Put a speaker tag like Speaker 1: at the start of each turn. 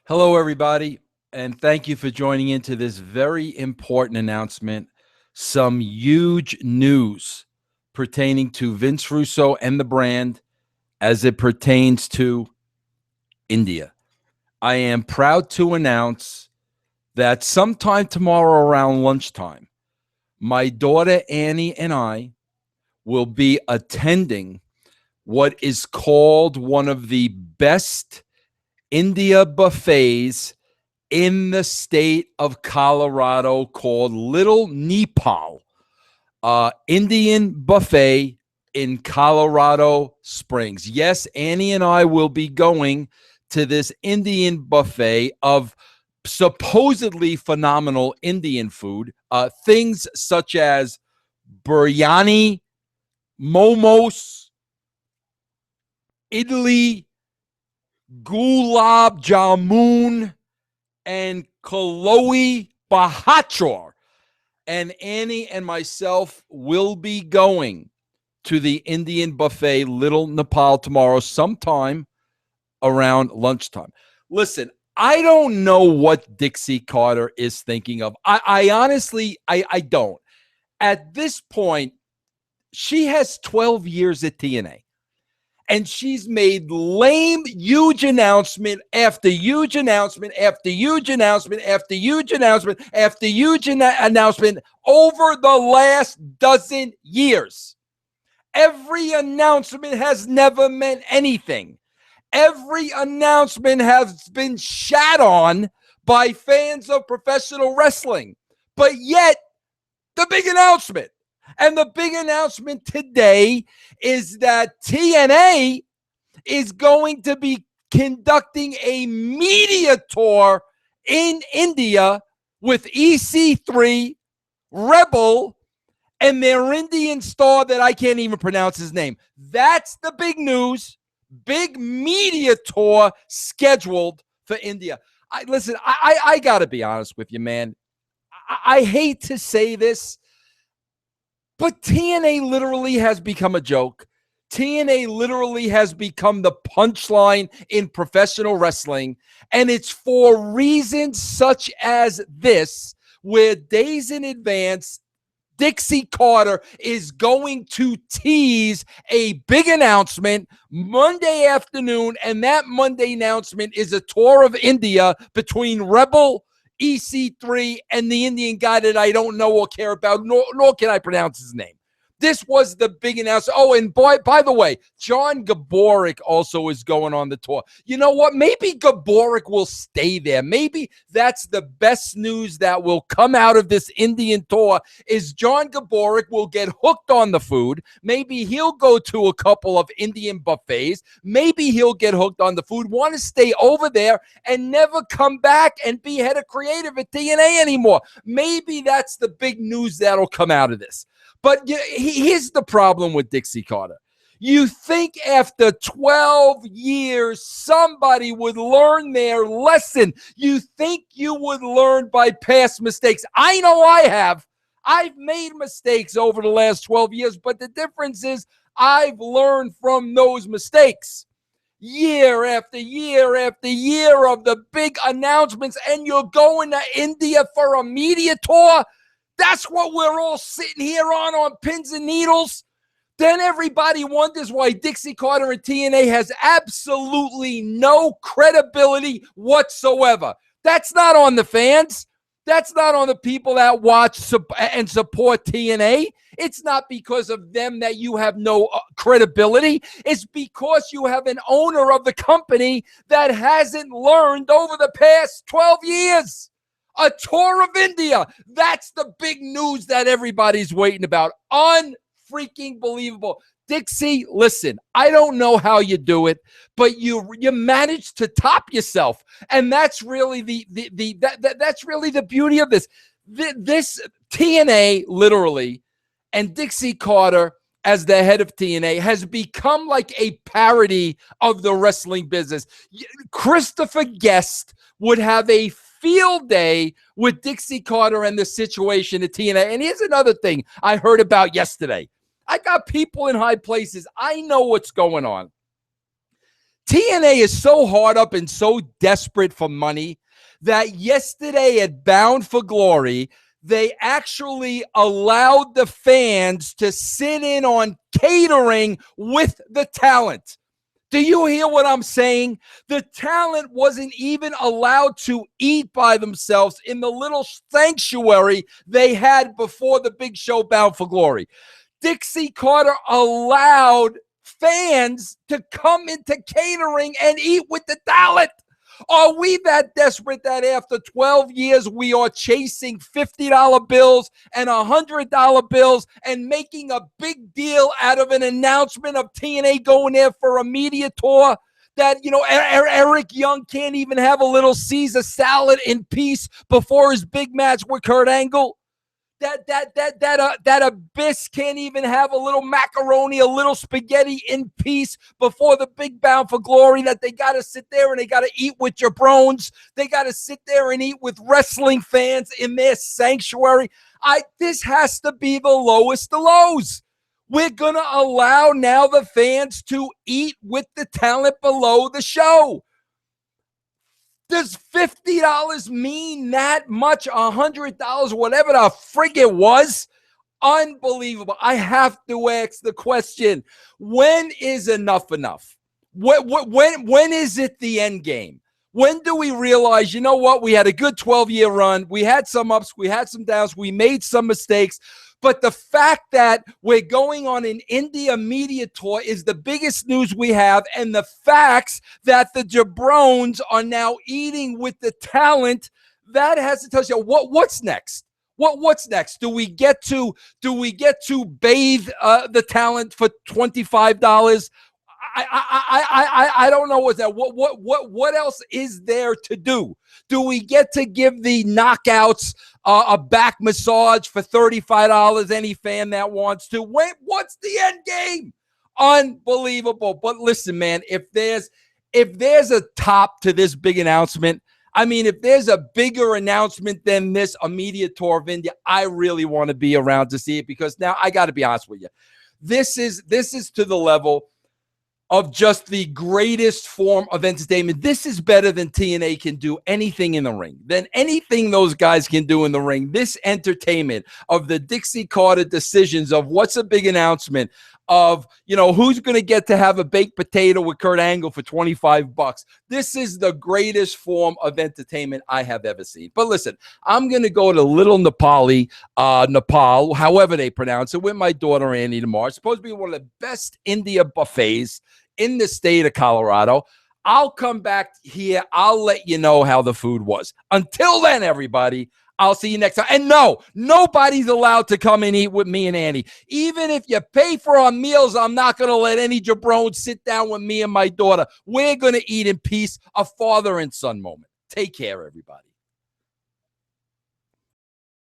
Speaker 1: Hello, everybody, and thank you for joining into this very important announcement. Some huge news pertaining to Vince Russo and the brand as it pertains to India. I am proud to announce that sometime tomorrow around lunchtime, my daughter Annie and I will be attending what is called one of the best India buffets in the state of Colorado called Little Nepal Indian Buffet in Colorado Springs. Yes, Annie and I will be going to this Indian buffet of supposedly phenomenal Indian food, things such as biryani, momos, idli, gulab jamun, and Chloe Bahachor. And Annie and myself will be going to the Indian buffet, Little Nepal, tomorrow, sometime around lunchtime. Listen, I don't know what Dixie Carter is thinking of. I honestly, I don't. At this point, she has 12 years at TNA. And she's made lame, huge announcement after huge announcement after huge announcement after huge announcement after huge announcement over the last dozen years. Every announcement has never meant anything. Every announcement has been shat on by fans of professional wrestling. But yet, the big announcement. And the big announcement today is that TNA is going to be conducting a media tour in India with EC3, Rebel, and their Indian star that I can't even pronounce his name. That's the big news. Big media tour scheduled for India. I got to be honest with you, man. I hate to say this, but TNA literally has become a joke. TNA literally has become the punchline in professional wrestling. And it's for reasons such as this, where days in advance, Dixie Carter is going to tease a big announcement Monday afternoon. And that Monday announcement is a tour of India between Rebel, EC3, and the Indian guy that I don't know or care about, nor can I pronounce his name. This was the big announcement. Oh, and by the way, John Gaborik also is going on the tour. You know what? Maybe Gaborik will stay there. Maybe that's the best news that will come out of this Indian tour is John Gaborik will get hooked on the food. Maybe he'll go to a couple of Indian buffets. Maybe he'll get hooked on the food, want to stay over there and never come back and be head of creative at TNA anymore. Maybe that's the big news that'll come out of this. But here's the problem with Dixie Carter. You think after 12 years, somebody would learn their lesson. You think you would learn by past mistakes. I know I have. I've made mistakes over the last 12 years, but the difference is I've learned from those mistakes. Year after year after year of the big announcements, and you're going to India for a media tour. That's what we're all sitting here on pins and needles. Then everybody wonders why Dixie Carter and TNA has absolutely no credibility whatsoever. That's not on the fans. That's not on the people that watch and support TNA. It's not because of them that you have no credibility. It's because you have an owner of the company that hasn't learned over the past 12 years. A tour of India. That's the big news that everybody's waiting about. Unfreaking believable. Dixie, listen, I don't know how you do it, but you managed to top yourself. And that's really that's really the beauty of this. This TNA literally and Dixie Carter as the head of TNA has become like a parody of the wrestling business. Christopher Guest would have a field day with Dixie Carter and the situation at TNA. And here's another thing I heard about yesterday. I got people in high places. I know what's going on. TNA is so hard up and so desperate for money that yesterday at Bound for Glory, they actually allowed the fans to sit in on catering with the talent. Do you hear what I'm saying? The talent wasn't even allowed to eat by themselves in the little sanctuary they had before the big show Bound for Glory. Dixie Carter allowed fans to come into catering and eat with the talent. Are we that desperate that after 12 years we are chasing $50 bills and $100 bills and making a big deal out of an announcement of TNA going there for a media tour? That, Eric Young can't even have a little Caesar salad in peace before his big match with Kurt Angle? That Abyss can't even have a little macaroni, a little spaghetti in peace before the big Bound for Glory, that they got to sit there and they got to eat with jabrones. They got to sit there and eat with wrestling fans in their sanctuary. This has to be the lowest of lows. We're going to allow now the fans to eat with the talent below the show. Does $50 mean that much? $100, whatever the frig it was? Unbelievable. I have to ask the question, when is enough enough? When is it the end game? When do we realize, you know what? We had a good 12-year run. We had some ups. We had some downs. We made some mistakes. But the fact that we're going on an India media tour is the biggest news we have. And the facts that the jabrones are now eating with the talent, that has to tell you what's next. What's next? Do we get to bathe the talent for $25? I don't know what's that. What else is there to do? Do we get to give the knockouts a back massage for $35? Any fan that wants to. What's the end game? Unbelievable. But listen, man, if there's a top to this big announcement, I mean, if there's a bigger announcement than this, a media tour of India, I really want to be around to see it, because now I got to be honest with you. This is to the level of just the greatest form of entertainment. This is better than TNA can do anything in the ring, than anything those guys can do in the ring. This entertainment of the Dixie Carter decisions of what's a big announcement, of, who's going to get to have a baked potato with Kurt Angle for $25. This is the greatest form of entertainment I have ever seen. But listen, I'm going to go to Little Nepal, however they pronounce it, with my daughter Annie tomorrow. It's supposed to be one of the best India buffets in the state of Colorado. I'll come back here. I'll let you know how the food was. Until then, everybody, I'll see you next time. And no, nobody's allowed to come and eat with me and Annie. Even if you pay for our meals, I'm not going to let any jabron sit down with me and my daughter. We're going to eat in peace, a father and son moment. Take care, everybody.